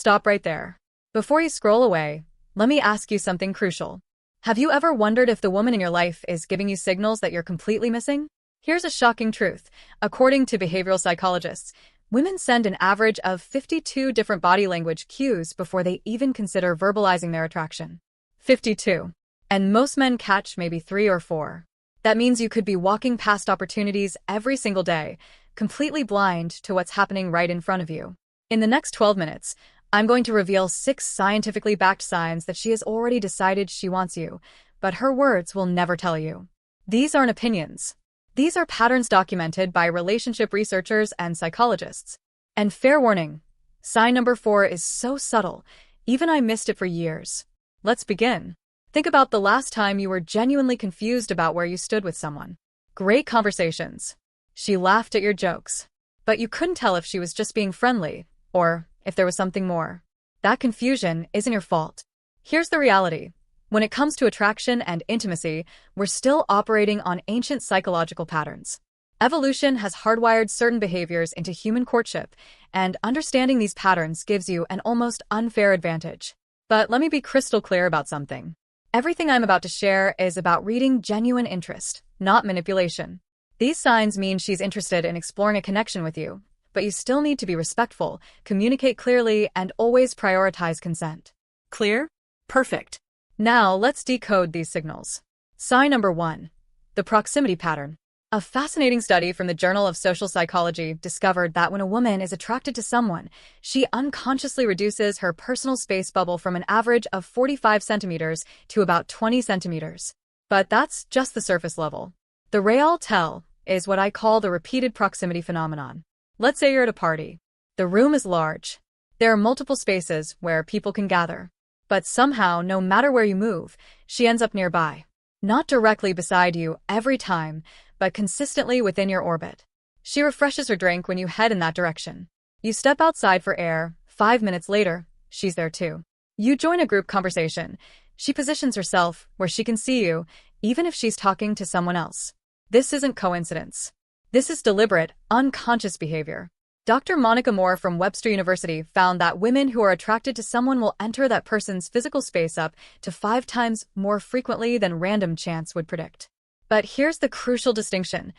Stop right there. Before you scroll away, let me ask you something crucial. Have you ever wondered if the woman in your life is giving you signals that you're completely missing? Here's a shocking truth. According to behavioral psychologists, women send an average of 52 different body language cues before they even consider verbalizing their attraction. 52. And most men catch maybe 3 or 4. That means you could be walking past opportunities every single day, completely blind to what's happening right in front of you. In the next 12 minutes, I'm going to reveal 6 scientifically backed signs that she has already decided she wants you, but her words will never tell you. These aren't opinions. These are patterns documented by relationship researchers and psychologists. And fair warning, sign number 4 is so subtle, even I missed it for years. Let's begin. Think about the last time you were genuinely confused about where you stood with someone. Great conversations. She laughed at your jokes, but you couldn't tell if she was just being friendly, or if there was something more. That confusion isn't your fault. Here's the reality. When it comes to attraction and intimacy, we're still operating on ancient psychological patterns. Evolution has hardwired certain behaviors into human courtship, and understanding these patterns gives you an almost unfair advantage. But let me be crystal clear about something. Everything I'm about to share is about reading genuine interest, not manipulation. These signs mean she's interested in exploring a connection with you, but you still need to be respectful, communicate clearly, and always prioritize consent. Clear? Perfect. Now let's decode these signals. Sign number 1. The proximity pattern. A fascinating study from the Journal of Social Psychology discovered that when a woman is attracted to someone, she unconsciously reduces her personal space bubble from an average of 45 centimeters to about 20 centimeters. But that's just the surface level. The real tell is what I call the repeated proximity phenomenon. Let's say you're at a party. The room is large. There are multiple spaces where people can gather. But somehow, no matter where you move, she ends up nearby. Not directly beside you every time, but consistently within your orbit. She refreshes her drink when you head in that direction. You step outside for air. 5 minutes later, she's there too. You join a group conversation. She positions herself where she can see you, even if she's talking to someone else. This isn't coincidence. This is deliberate, unconscious behavior. Dr. Monica Moore from Webster University found that women who are attracted to someone will enter that person's physical space up to 5 times more frequently than random chance would predict. But here's the crucial distinction.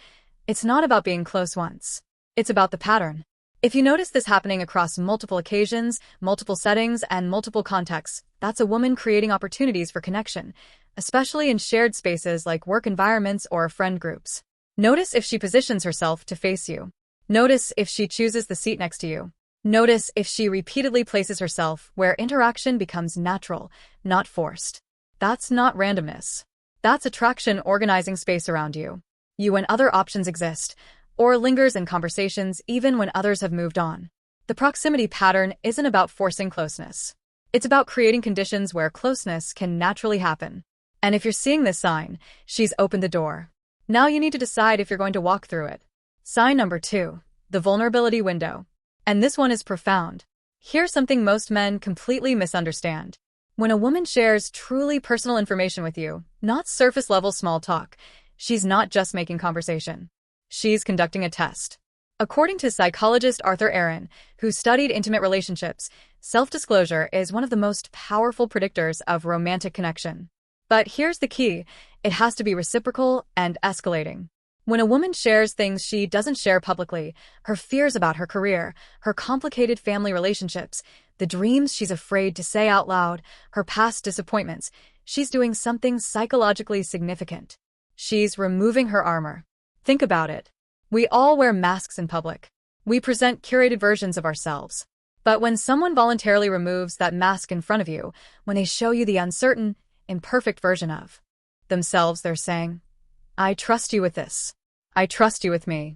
It's not about being close once. It's about the pattern. If you notice this happening across multiple occasions, multiple settings, and multiple contexts, that's a woman creating opportunities for connection, especially in shared spaces like work environments or friend groups. Notice if she positions herself to face you. Notice if she chooses the seat next to you. Notice if she repeatedly places herself where interaction becomes natural, not forced. That's not randomness. That's attraction organizing space around you. You when other options exist, or lingers in conversations even when others have moved on. The proximity pattern isn't about forcing closeness. It's about creating conditions where closeness can naturally happen. And if you're seeing this sign, she's opened the door. Now you need to decide if you're going to walk through it. Sign number 2, the vulnerability window. And this one is profound. Here's something most men completely misunderstand. When a woman shares truly personal information with you, not surface-level small talk, she's not just making conversation. She's conducting a test. According to psychologist Arthur Aaron, who studied intimate relationships, self-disclosure is one of the most powerful predictors of romantic connection. But here's the key. It has to be reciprocal and escalating. When a woman shares things she doesn't share publicly, her fears about her career, her complicated family relationships, the dreams she's afraid to say out loud, her past disappointments, she's doing something psychologically significant. She's removing her armor. Think about it. We all wear masks in public. We present curated versions of ourselves. But when someone voluntarily removes that mask in front of you, when they show you the uncertain, imperfect version of themselves, they're saying, I trust you with this. I trust you with me.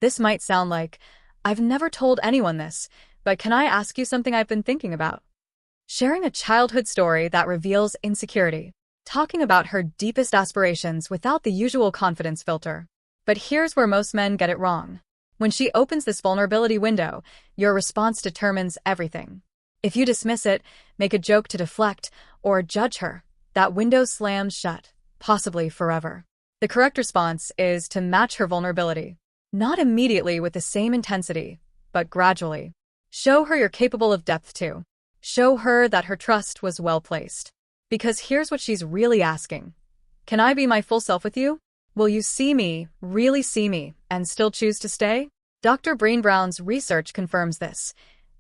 This might sound like, I've never told anyone this, but can I ask you something I've been thinking about? Sharing a childhood story that reveals insecurity. Talking about her deepest aspirations without the usual confidence filter. But here's where most men get it wrong. When she opens this vulnerability window, your response determines everything. If you dismiss it, make a joke to deflect, or judge her, that window slams shut, possibly forever. The correct response is to match her vulnerability. Not immediately with the same intensity, but gradually. Show her you're capable of depth too. Show her that her trust was well placed. Because here's what she's really asking. Can I be my full self with you? Will you see me, really see me, and still choose to stay? Dr. Breen Brown's research confirms this.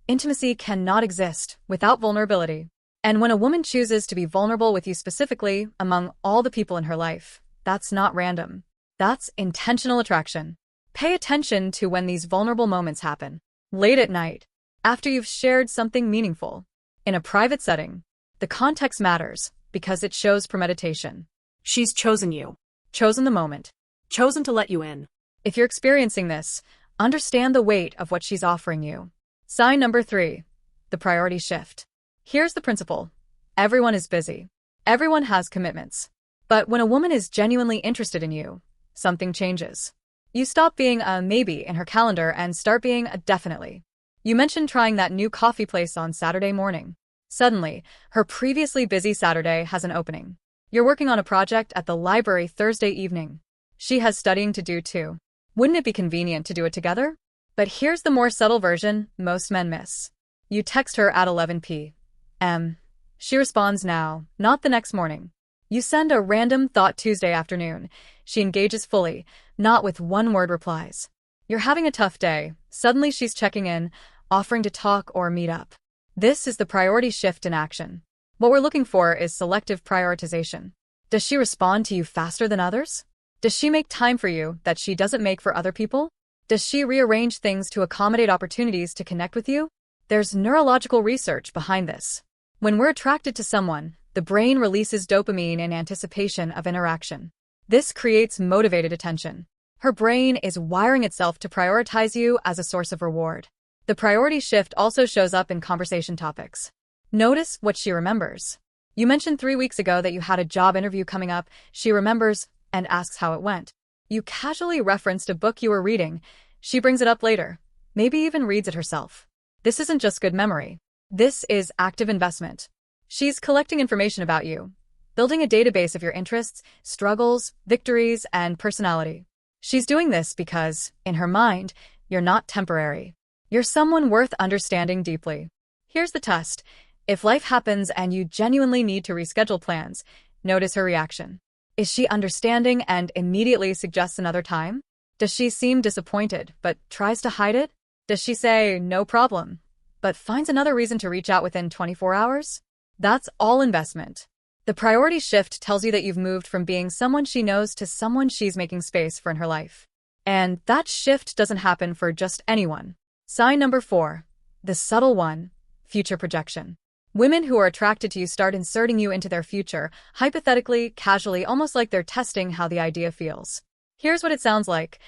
Intimacy cannot exist without vulnerability. And when a woman chooses to be vulnerable with you specifically among all the people in her life, that's not random. That's intentional attraction. Pay attention to when these vulnerable moments happen. Late at night, after you've shared something meaningful. In a private setting, the context matters because it shows premeditation. She's chosen you. Chosen the moment. Chosen to let you in. If you're experiencing this, understand the weight of what she's offering you. Sign number 3. The priority shift. Here's the principle. Everyone is busy. Everyone has commitments. But when a woman is genuinely interested in you, something changes. You stop being a maybe in her calendar and start being a definitely. You mentioned trying that new coffee place on Saturday morning. Suddenly, her previously busy Saturday has an opening. You're working on a project at the library Thursday evening. She has studying to do too. Wouldn't it be convenient to do it together? But here's the more subtle version most men miss. You text her at 11 p.m. She responds now, not the next morning. You send a random thought Tuesday afternoon. She engages fully, not with one-word replies. You're having a tough day. Suddenly she's checking in, offering to talk or meet up. This is the priority shift in action. What we're looking for is selective prioritization. Does she respond to you faster than others? Does she make time for you that she doesn't make for other people? Does she rearrange things to accommodate opportunities to connect with you? There's neurological research behind this. When we're attracted to someone, the brain releases dopamine in anticipation of interaction. This creates motivated attention. Her brain is wiring itself to prioritize you as a source of reward. The priority shift also shows up in conversation topics. Notice what she remembers. You mentioned 3 weeks ago that you had a job interview coming up. She remembers and asks how it went. You casually referenced a book you were reading. She brings it up later, maybe even reads it herself. This isn't just good memory. This is active investment. She's collecting information about you, building a database of your interests, struggles, victories, and personality. She's doing this because, in her mind, you're not temporary. You're someone worth understanding deeply. Here's the test. If life happens and you genuinely need to reschedule plans, notice her reaction. Is she understanding and immediately suggests another time? Does she seem disappointed but tries to hide it? Does she say, no problem, but finds another reason to reach out within 24 hours? That's all investment. The priority shift tells you that you've moved from being someone she knows to someone she's making space for in her life. And that shift doesn't happen for just anyone. Sign number 4. The subtle one. Future projection. Women who are attracted to you start inserting you into their future, hypothetically, casually, almost like they're testing how the idea feels. Here's what it sounds like.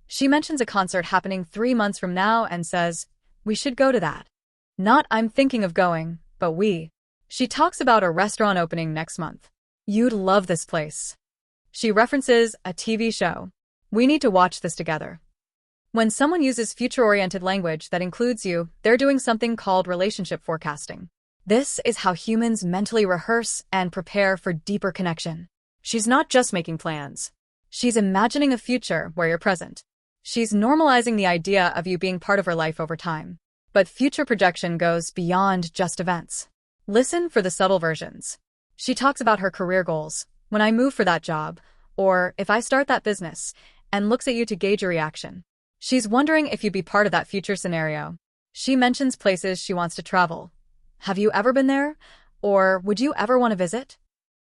She mentions a concert happening 3 months from now and says, we should go to that. Not I'm thinking of going, but we. She talks about a restaurant opening next month. You'd love this place. She references a TV show. We need to watch this together. When someone uses future-oriented language that includes you, they're doing something called relationship forecasting. This is how humans mentally rehearse and prepare for deeper connection. She's not just making plans. She's imagining a future where you're present. She's normalizing the idea of you being part of her life over time. But future projection goes beyond just events. Listen for the subtle versions. She talks about her career goals, when I move for that job, or if I start that business, and looks at you to gauge your reaction. She's wondering if you'd be part of that future scenario. She mentions places she wants to travel. Have you ever been there? Or would you ever want to visit?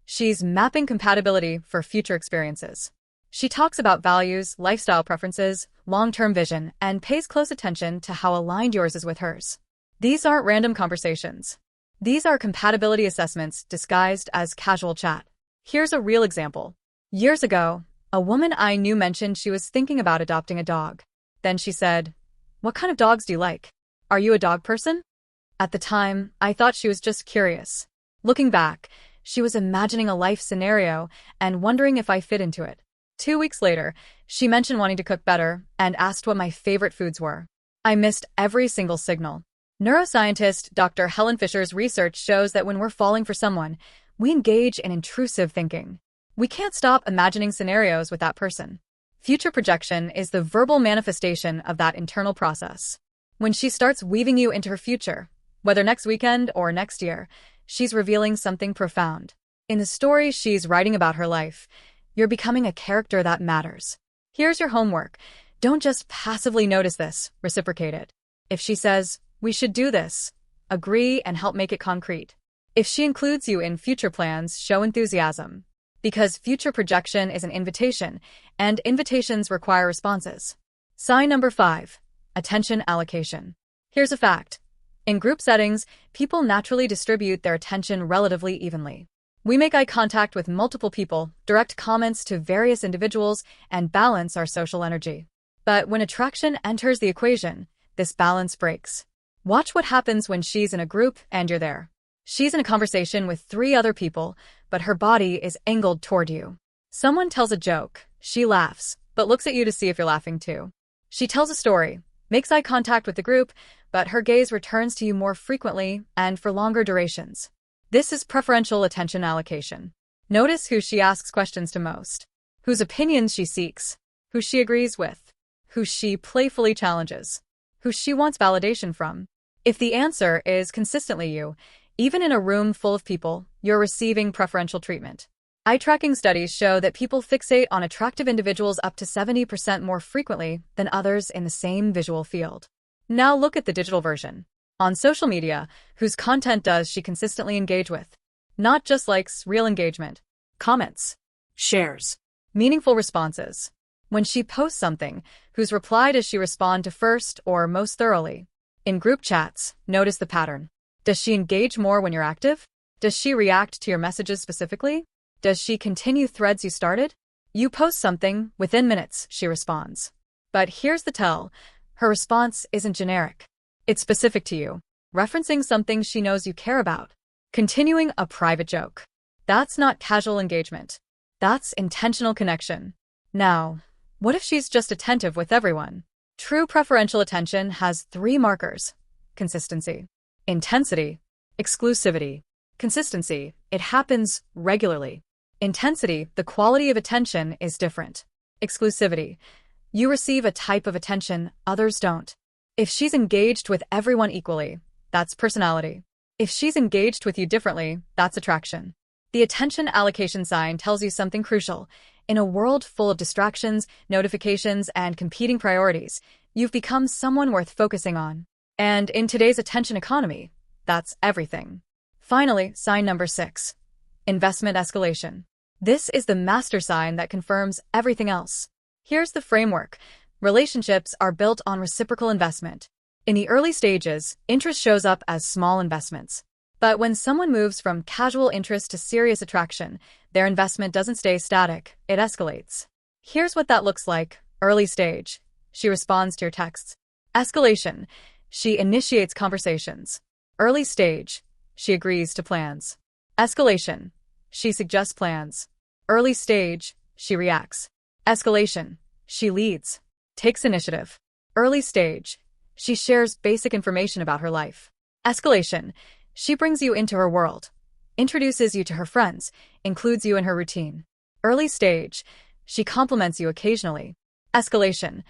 She's mapping compatibility for future experiences. She talks about values, lifestyle preferences, long-term vision, and pays close attention to how aligned yours is with hers. These aren't random conversations. These are compatibility assessments disguised as casual chat. Here's a real example. Years ago, a woman I knew mentioned she was thinking about adopting a dog. Then she said, what kind of dogs do you like? Are you a dog person? At the time, I thought she was just curious. Looking back, she was imagining a life scenario and wondering if I fit into it. 2 weeks later, she mentioned wanting to cook better and asked what my favorite foods were. I missed every single signal. Neuroscientist Dr. Helen Fisher's research shows that when we're falling for someone, we engage in intrusive thinking. We can't stop imagining scenarios with that person. Future projection is the verbal manifestation of that internal process. When she starts weaving you into her future, Whether next weekend or next year, she's revealing something profound. In the story she's writing about her life, you're becoming a character that matters. Here's your homework. Don't just passively notice this, reciprocate it. If she says, "We should do this," agree and help make it concrete. If she includes you in future plans, show enthusiasm. Because future projection is an invitation, and invitations require responses. Sign number 5. Attention allocation. Here's a fact. In group settings, people naturally distribute their attention relatively evenly. We make eye contact with multiple people, direct comments to various individuals, and balance our social energy. But when attraction enters the equation, this balance breaks. Watch what happens when she's in a group and you're there. She's in a conversation with 3 other people, but her body is angled toward you. Someone tells a joke. She laughs, but looks at you to see if you're laughing too. She tells a story, makes eye contact with the group, but her gaze returns to you more frequently and for longer durations. This is preferential attention allocation. Notice who she asks questions to most, whose opinions she seeks, who she agrees with, who she playfully challenges, who she wants validation from. If the answer is consistently you, even in a room full of people, you're receiving preferential treatment. Eye-tracking studies show that people fixate on attractive individuals up to 70% more frequently than others in the same visual field. Now look at the digital version. On social media, whose content does she consistently engage with? Not just likes, real engagement. Comments. Shares. Meaningful responses. When she posts something, whose reply does she respond to first or most thoroughly? In group chats, notice the pattern. Does she engage more when you're active? Does she react to your messages specifically? Does she continue threads you started? You post something, within minutes, she responds. But here's the tell. Her response isn't generic. It's specific to you, referencing something she knows you care about. Continuing a private joke. That's not casual engagement. That's intentional connection. Now, what if she's just attentive with everyone? True preferential attention has 3 markers. Consistency. Intensity. Exclusivity. Consistency. It happens regularly. Intensity. The quality of attention is different. Exclusivity. You receive a type of attention others don't. If she's engaged with everyone equally, that's personality. If she's engaged with you differently, that's attraction. The attention allocation sign tells you something crucial. In a world full of distractions, notifications, and competing priorities, you've become someone worth focusing on. And in today's attention economy, that's everything. Finally, sign number 6. Investment escalation. This is the master sign that confirms everything else. Here's the framework. Relationships are built on reciprocal investment. In the early stages, interest shows up as small investments. But when someone moves from casual interest to serious attraction, their investment doesn't stay static, it escalates. Here's what that looks like. Early stage. She responds to your texts. Escalation. She initiates conversations. Early stage. She agrees to plans. Escalation. She suggests plans. Early stage. She reacts. Escalation. She leads. Takes initiative. Early stage. She shares basic information about her life. Escalation. She brings you into her world. Introduces you to her friends. Includes you in her routine. Early stage. She compliments you occasionally. Escalation.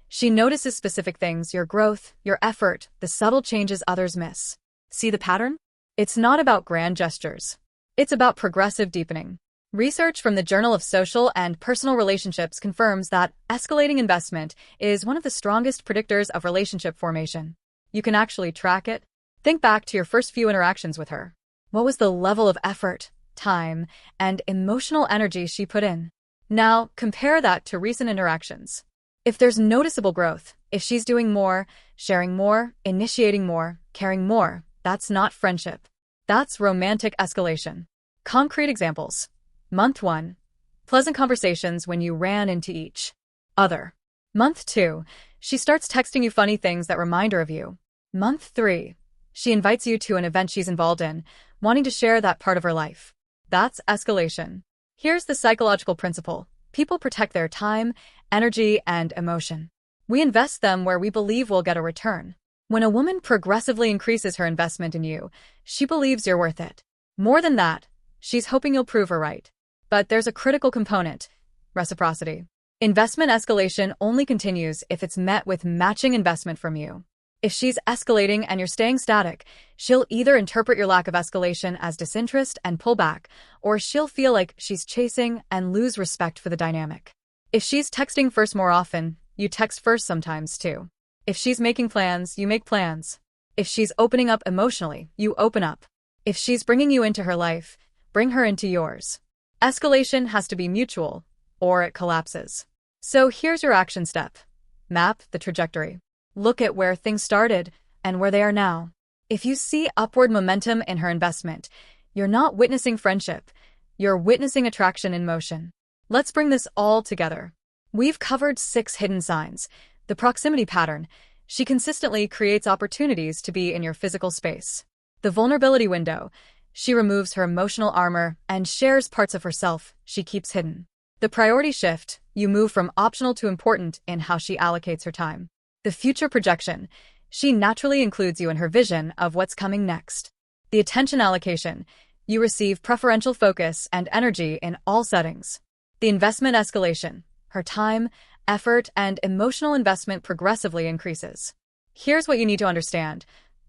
She notices specific things, your growth, your effort, the subtle changes others miss. See the pattern? It's not about grand gestures. It's about progressive deepening. Research from the Journal of Social and Personal Relationships confirms that escalating investment is one of the strongest predictors of relationship formation. You can actually track it. Think back to your first few interactions with her. What was the level of effort, time, and emotional energy she put in? Now, compare that to recent interactions. If there's noticeable growth, if she's doing more, sharing more, initiating more, caring more, that's not friendship. That's romantic escalation. Concrete examples. Month 1. Pleasant conversations when you ran into each other. Month 2. She starts texting you funny things that remind her of you. Month 3. She invites you to an event she's involved in, wanting to share that part of her life. That's escalation. Here's the psychological principle. People protect their time, energy, and emotion. We invest them where we believe we'll get a return. When a woman progressively increases her investment in you, she believes you're worth it. More than that, she's hoping you'll prove her right. But there's a critical component: reciprocity. Investment escalation only continues if it's met with matching investment from you. If she's escalating and you're staying static, she'll either interpret your lack of escalation as disinterest and pull back, or she'll feel like she's chasing and lose respect for the dynamic. If she's texting first more often, you text first sometimes too. If she's making plans, you make plans. If she's opening up emotionally, you open up. If she's bringing you into her life, bring her into yours. Escalation has to be mutual, or it collapses. So here's your action step. Map the trajectory. Look at where things started and where they are now. If you see upward momentum in her investment, you're not witnessing friendship, you're witnessing attraction in motion. Let's bring this all together. We've covered 6 hidden signs. The proximity pattern. She consistently creates opportunities to be in your physical space. The vulnerability window. She removes her emotional armor and shares parts of herself she keeps hidden. The priority shift. You move from optional to important in how she allocates her time. The future projection. She naturally includes you in her vision of what's coming next. The attention allocation. You receive preferential focus and energy in all settings. The investment escalation. Her time, effort, and emotional investment progressively increases. Here's what you need to understand.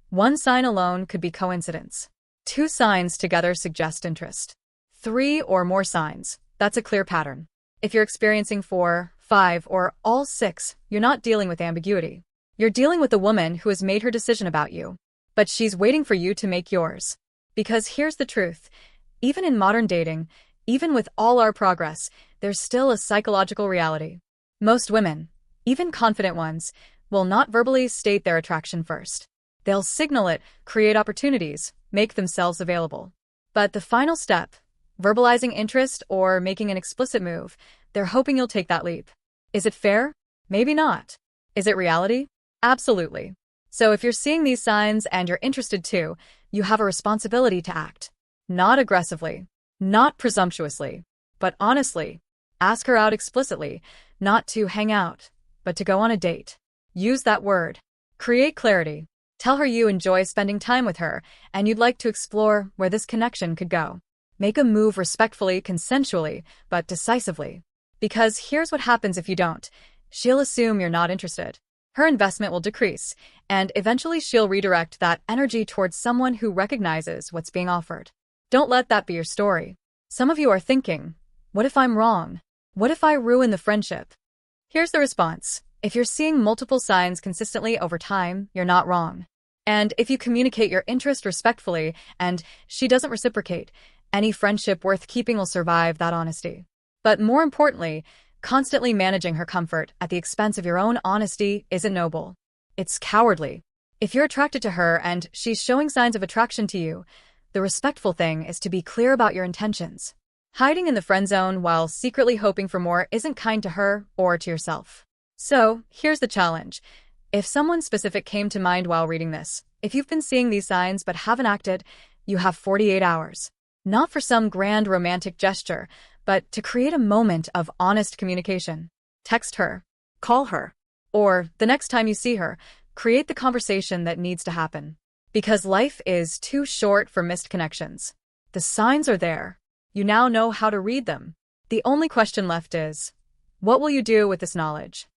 1 sign alone could be coincidence. 2 signs together suggest interest. 3 or more signs. That's a clear pattern. If you're experiencing 4, 5, or all 6, you're not dealing with ambiguity. You're dealing with a woman who has made her decision about you. But she's waiting for you to make yours. Because here's the truth. Even in modern dating, even with all our progress, there's still a psychological reality. Most women, even confident ones, will not verbally state their attraction first. They'll signal it, create opportunities, make themselves available. But the final step, verbalizing interest or making an explicit move, they're hoping you'll take that leap. Is it fair? Maybe not. Is it reality? Absolutely. So if you're seeing these signs and you're interested too, you have a responsibility to act. Not aggressively, not presumptuously, but honestly. Ask her out explicitly, not to hang out, but to go on a date. Use that word. Create clarity. Tell her you enjoy spending time with her and you'd like to explore where this connection could go. Make a move respectfully, consensually, but decisively. Because here's what happens if you don't. She'll assume you're not interested. Her investment will decrease, and eventually she'll redirect that energy towards someone who recognizes what's being offered. Don't let that be your story. Some of you are thinking, what if I'm wrong? What if I ruin the friendship? Here's the response. If you're seeing multiple signs consistently over time, you're not wrong. And if you communicate your interest respectfully and she doesn't reciprocate, any friendship worth keeping will survive that honesty. But more importantly, constantly managing her comfort at the expense of your own honesty isn't noble. It's cowardly. If you're attracted to her and she's showing signs of attraction to you, the respectful thing is to be clear about your intentions. Hiding in the friend zone while secretly hoping for more isn't kind to her or to yourself. So, here's the challenge. If someone specific came to mind while reading this, if you've been seeing these signs but haven't acted, you have 48 hours. Not for some grand romantic gesture, but to create a moment of honest communication. Text her. Call her. Or, the next time you see her, create the conversation that needs to happen. Because life is too short for missed connections. The signs are there. You now know how to read them. The only question left is, what will you do with this knowledge?